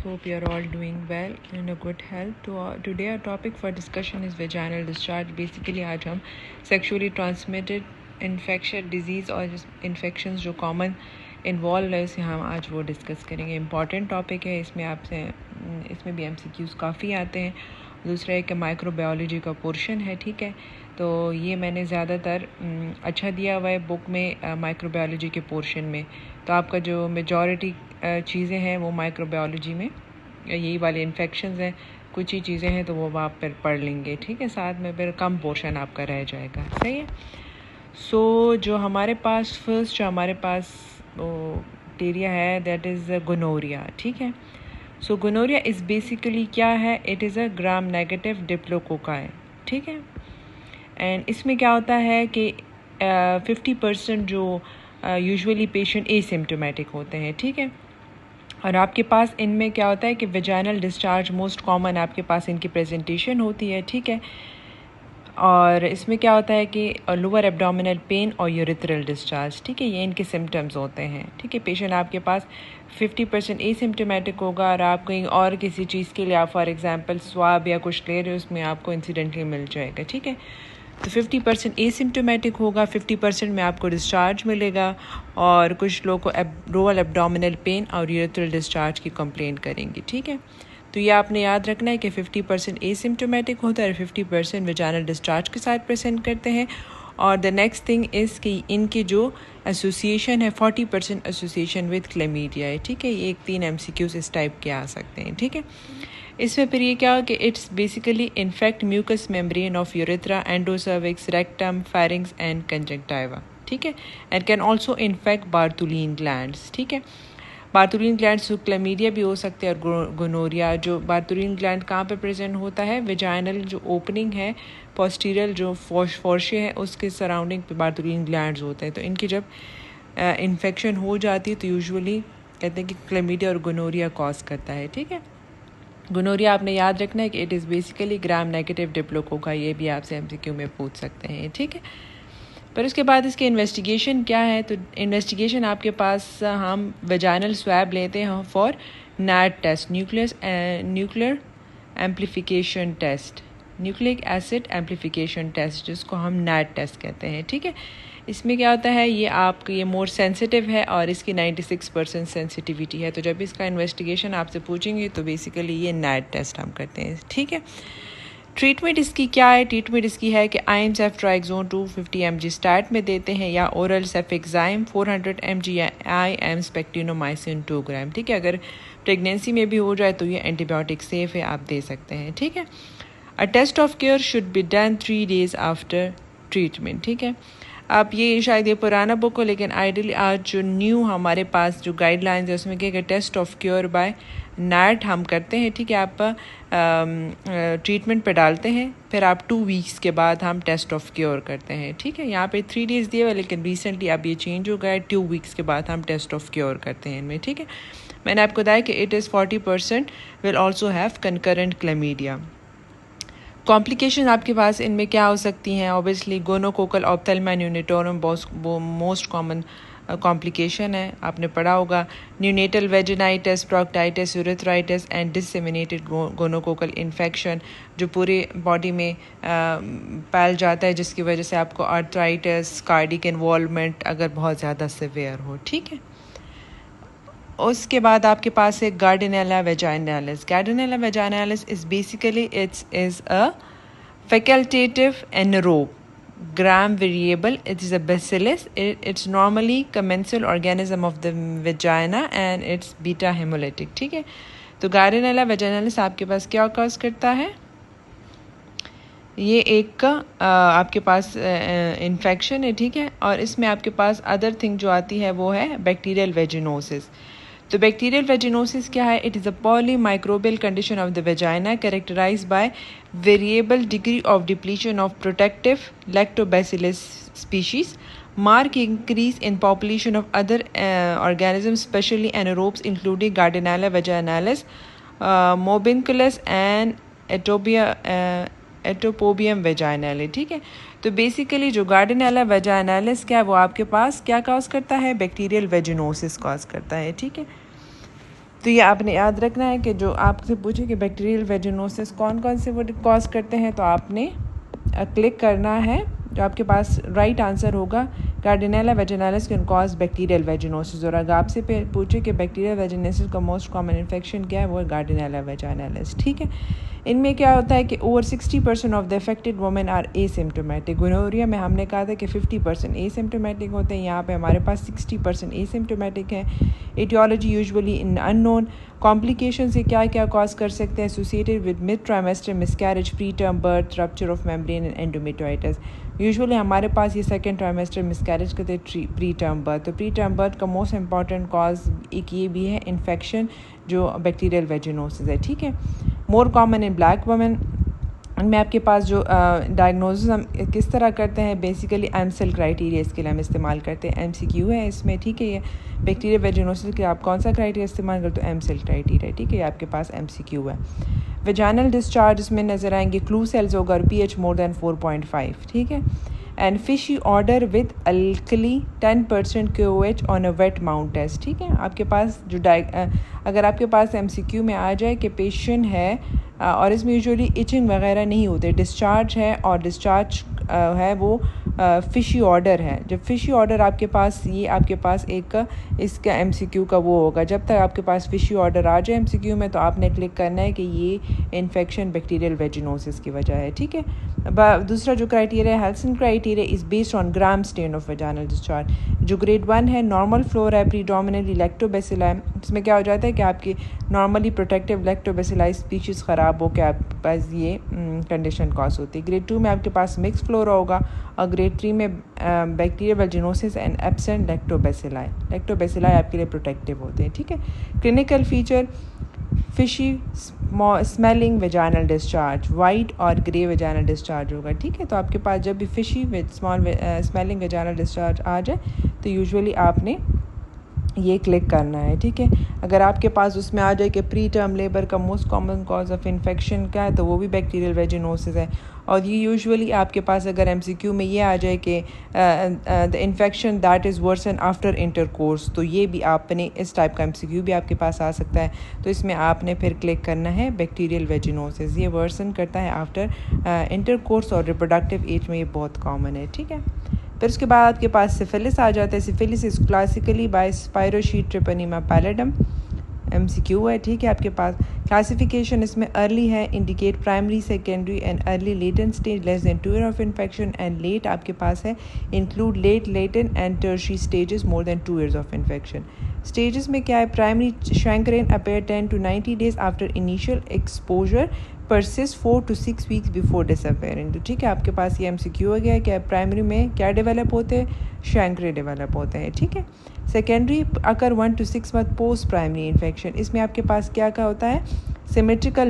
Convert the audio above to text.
Hope you're all doing well and in a good health. Today our topic for discussion is vaginal discharge. Basically आज हम sexually transmitted infection disease और infections जो common involved है उसे हम आज वो डिस्कस करेंगे. इम्पॉर्टेंट टॉपिक है. इसमें भी MCQs काफ़ी आते हैं. दूसरा है कि माइक्रोबायोलॉजी का पोर्शन है. ठीक है, तो ये मैंने ज़्यादातर अच्छा दिया हुआ है बुक में माइक्रोबायोलॉजी के पोर्शन में. तो आपका जो मेजॉरिटी चीज़ें हैं वो माइक्रोबायोलॉजी में यही वाले इन्फेक्शंस हैं. कुछ ही चीज़ें हैं तो वो आप फिर पढ़ लेंगे. ठीक है, साथ में फिर कम पोर्शन आपका रह जाएगा. सही है. सो जो हमारे पास बैक्टीरिया है दैट इज़ गोनोरिया. ठीक है, सो गोनोरिया इज़ बेसिकली क्या है? It is a gram negative diplococci. ठीक है, एंड इसमें क्या होता है कि 50% जो यूजुअली पेशेंट एसिम्प्टोमेटिक होते हैं. ठीक है, और आपके पास इनमें क्या होता है कि वेजाइनल डिस्चार्ज मोस्ट कॉमन आपके पास इनकी प्रेजेंटेशन होती है. ठीक है, और इसमें क्या होता है कि लोअर एब्डोमिनल पेन और यूरिथ्रल डिस्चार्ज. ठीक है, ये इनके सिम्टम्स होते हैं. ठीक है, पेशेंट आपके पास 50% एसिम्प्टोमेटिक होगा और आप कहीं और किसी चीज़ के लिए आप फॉर एग्जांपल स्वाब या कुछ ले रहे हो उसमें आपको इंसिडेंटली मिल जाएगा. ठीक है, तो 50% एसिम्प्टोमेटिक होगा, 50% में आपको डिस्चार्ज मिलेगा और कुछ लोगों को लोअर एब्डोमिनल पेन और यूरिथ्रल डिस्चार्ज की कंप्लेंट करेंगे. ठीक है, तो ये आपने याद रखना है कि 50% एसिम्प्टोमेटिक होता है और 50% वेजाइनल डिस्चार्ज के साथ प्रेजेंट करते हैं. और द नेक्स्ट थिंग इज़ कि इनकी जो एसोसिएशन है 40% एसोसिएशन विद क्लेमीडिया है. ठीक है, ये एक 3 MCQs इस टाइप के आ सकते हैं. ठीक है, इसमें फिर ये क्या हो कि it's basically infect mucous membrane of urethra, endocervix, rectum, pharynx and conjunctiva. ठीक है, and can also infect Bartholin glands. ठीक है, बार्टुलिन ग्लैंड्स क्लेमीडिया भी हो सकते हैं और गोनोरिया. जो बार्टुलिन ग्लैंड कहाँ पे प्रेजेंट होता है? वेजाइनल जो ओपनिंग है पोस्टीरियर जो फॉर्शे है उसके सराउंडिंग पे बार्टुलिन ग्लैंड्स होते हैं. तो इनकी जब इन्फेक्शन हो जाती है तो यूजुअली कहते हैं कि क्लेमीडिया और गोनोरिया कॉज करता है. ठीक है, गोनोरिया आपने याद रखना है कि it is basically gram negative diplococci. ये भी आपसे MCQ में पूछ सकते हैं. ठीक है, पर उसके बाद इसके इन्वेस्टिगेशन क्या है? तो इन्वेस्टिगेशन आपके पास हम वेजाइनल स्वैब लेते हैं for NAT test, nuclear amplification test, nucleic acid amplification test, जिसको हम नैट टेस्ट कहते हैं. ठीक है, इसमें क्या होता है ये मोर सेंसिटिव है और इसकी 96% सेंसिटिविटी है. तो जब इसका इन्वेस्टिगेशन आपसे पूछेंगे तो बेसिकली ये नैट टेस्ट हम करते हैं. ठीक है, ट्रीटमेंट इसकी क्या है? ट्रीटमेंट इसकी है कि आइम सेफ्ट्राइक्सोन 250 mg स्टार्ट में देते हैं या ओरल सेफेक्साइम 400 mg या IM स्पेक्टिनोमाइसिन 2 ग्राम. ठीक है, अगर प्रेगनेंसी में भी हो जाए तो ये एंटीबायोटिक सेफ है, आप दे सकते हैं. ठीक है, a test of cure should be done 3 days after treatment. ठीक है, आप ये शायद ये पुराना बुक हो लेकिन आइडियली आज जो न्यू हमारे पास जो गाइडलाइंस है उसमें क्या test of cure by NAT हम करते हैं. ठीक है, आप ट्रीटमेंट पे डालते हैं, फिर आप 2 weeks के बाद हम टेस्ट ऑफ क्योर करते हैं. ठीक है, यहाँ पे 3 days दिए हुए लेकिन रिसेंटली अब ये चेंज हो गया है, 2 weeks के बाद हम टेस्ट ऑफ क्योर करते हैं इनमें. ठीक है, मैंने आपको बताया कि it is 40% will also have concurrent chlamydia. Complication आपके पास इनमें क्या हो सकती हैं? Obviously gonococcal ophthalmia neonatorum most common complication है, आपने पढ़ा होगा. Neonatal vaginitis, proctitis, urethritis and disseminated gonococcal infection जो पूरे बॉडी में फैल जाता है, जिसकी वजह से आपको आर्थराइटिस, कार्डिक इन्वॉल्वमेंट अगर बहुत ज़्यादा सिवियर हो. ठीक है, उसके बाद आपके पास है Gardnerella vaginalis. Gardnerella vaginalis is basically is a facultative anaerobe gram variable. It is a bacillus. It's normally commensal organism of the vagina and it's beta hemolytic. ठीक है, तो गार्डिनेला वेजाइनालिस आपके पास क्या कॉज करता है? ये एक आपके पास इन्फेक्शन है. ठीक है, और इसमें आपके पास अदर थिंग जो आती है वो है बैक्टीरियल वेजिनोसिस. तो बैक्टीरियल वेजिनोसिस क्या है? It is a polymicrobial condition of the vagina characterized by variable degree of depletion of protective lactobacillus species, marked increase in population of other organisms, especially anaerobes including Gardnerella vaginalis, Morbinculus and Atopobium vaginae. ठीक है, तो basically जो गार्डिनेला वेजाइनालिस क्या है वो आपके पास क्या cause करता है? बैक्टीरियल वेजिनोसिस कॉज करता है. ठीक है, तो ये आपने याद रखना है कि जो आपसे पूछे कि बैक्टीरियल वेजिनोसिस कौन कौन से वो कॉज करते हैं, तो आपने क्लिक करना है। जो आपके पास राइट आंसर होगा Gardnerella vaginalis can cause bacterial vaginosis. और अगर आपसे पूछे कि बैक्टीरियल वेजिनोसिस का मोस्ट कॉमन इन्फेक्शन क्या है, वो है गार्डिनेला वेजिनालिस। ठीक है, इनमें क्या होता है कि over 60% of the affected women are asymptomatic. Gonorrhoea में हमने कहा था कि 50% एसिम्प्टोमेटिक होते हैं, यहाँ पे हमारे पास 60% एसिम्प्टोमेटिक है। Aetiology usually in unknown. Complication से क्या क्या कॉज कर सकते हैं, associated with mid trimester miscarriage, preterm birth, rupture of membrane and endometritis. Usually हमारे पास ये सेकेंड ट्राइमेस्टर मिसकैरेज करते हैं, प्री टर्म बर्थ। तो प्री टर्म बर्थ का मोस्ट इंपॉर्टेंट कॉज एक ये भी है इन्फेक्शन जो बैक्टीरियल वेजिनोसिस है। ठीक है, more common in black women. इनमें आपके पास जो डायग्नोसिस हम किस तरह करते हैं, बेसिकली एमसेल क्राइटेरिया इसके लिए हम इस्तेमाल करते हैं। MCQ है इसमें। ठीक है, ये बैक्टीरियल वेजिनोसिस के आप कौन सा क्राइटेरिया इस्तेमाल करते हो, एमसेल क्राइटेरिया। ठीक है, ये आपके पास MCQ है। वेजाइनल डिस्चार्ज इसमें नज़र आएंगे, क्लू सेल्स होगा और pH मोर देन 4.5। ठीक है, and fishy odour with alkali 10% KOH on a wet mount test. ठीक है, आपके पास जो अगर आपके पास MCQ में आ जाए कि पेशेंट है और इसमें यूजुअली इचिंग वगैरह नहीं होते, डिस्चार्ज है और डिस्चार्ज है वो फिशी ऑर्डर है। जब फिशी ऑर्डर आपके पास, ये आपके पास एक इसका MCQ का वो होगा। जब तक आपके पास फिशी ऑर्डर आ जाए MCQ में, तो आपने क्लिक करना है कि ये इन्फेक्शन बैक्टीरियल वेजिनोसिस की वजह है। ठीक है, दूसरा जो क्राइटेरिया है, Hay Ison criteria is based on gram stain of vaginal discharge. जो ग्रेड 1 है, नॉर्मल फ्लोर है, प्रीडोमिनेटली लैक्टोबैसिलाई। इसमें क्या हो जाता है कि आपकी नॉर्मली प्रोटेक्टिव लैक्टोबैसिलाई स्पीशीज़ ख़राब हो के आपके पास ये कंडीशन कॉज होती है। ग्रेड 2 में आपके पास मिक्स फ्लोरा होगा और ग्रेड 3 में bacterial vaginosis and absent lactobacilli. Lactobacilli आपके लिए प्रोटेक्टिव होते हैं। ठीक है, clinical feature fishy smelling vaginal discharge, white और ग्रे वेजाइनल डिस्चार्ज होगा। ठीक है, तो आपके पास जब भी fishy with smelling vaginal discharge आ जाए, तो यूजुअली आपने ये क्लिक करना है। ठीक है, अगर आपके पास उसमें आ जाए कि प्री टर्म लेबर का most common cause of infection क्या है, तो वो भी बैक्टीरियल वेजिनोसिस है। और ये यूजुअली आपके पास अगर MCQ में ये आ जाए कि the infection that is worsen after intercourse, तो ये भी आपने इस टाइप का MCQ भी आपके पास आ सकता है। तो इसमें आपने फिर क्लिक करना है बैक्टीरियल वेजिनोसिस, ये वर्सन करता है आफ्टर इंटरकोर्स और रिप्रोडक्टिव एज में ये बहुत कॉमन है। ठीक है, फिर उसके बाद आपके पास सिफिलिस आ जाता है। Syphilis is classically by spirochete Treponema pallidum, MCQ है। ठीक है, आपके पास क्लासिफिकेशन इसमें अर्ली है, indicate primary, secondary and early latent stage less than 2 year of infection, and late आपके पास है include late latent and tertiary stages more than 2 years of infection. Stages में क्या है, primary chancre appear 10 to 90 days after initial exposure, persist 4 to 6 weeks before disappearing. तो ठीक है, आपके पास ये MCQ हो गया है कि प्राइमरी में क्या डेवलप होते हैं, शैंकरे डेवलप होते हैं। ठीक है, secondary occur 1 to 6 month post primary infection. इसमें आपके पास क्या होता है, सिमेट्रिकल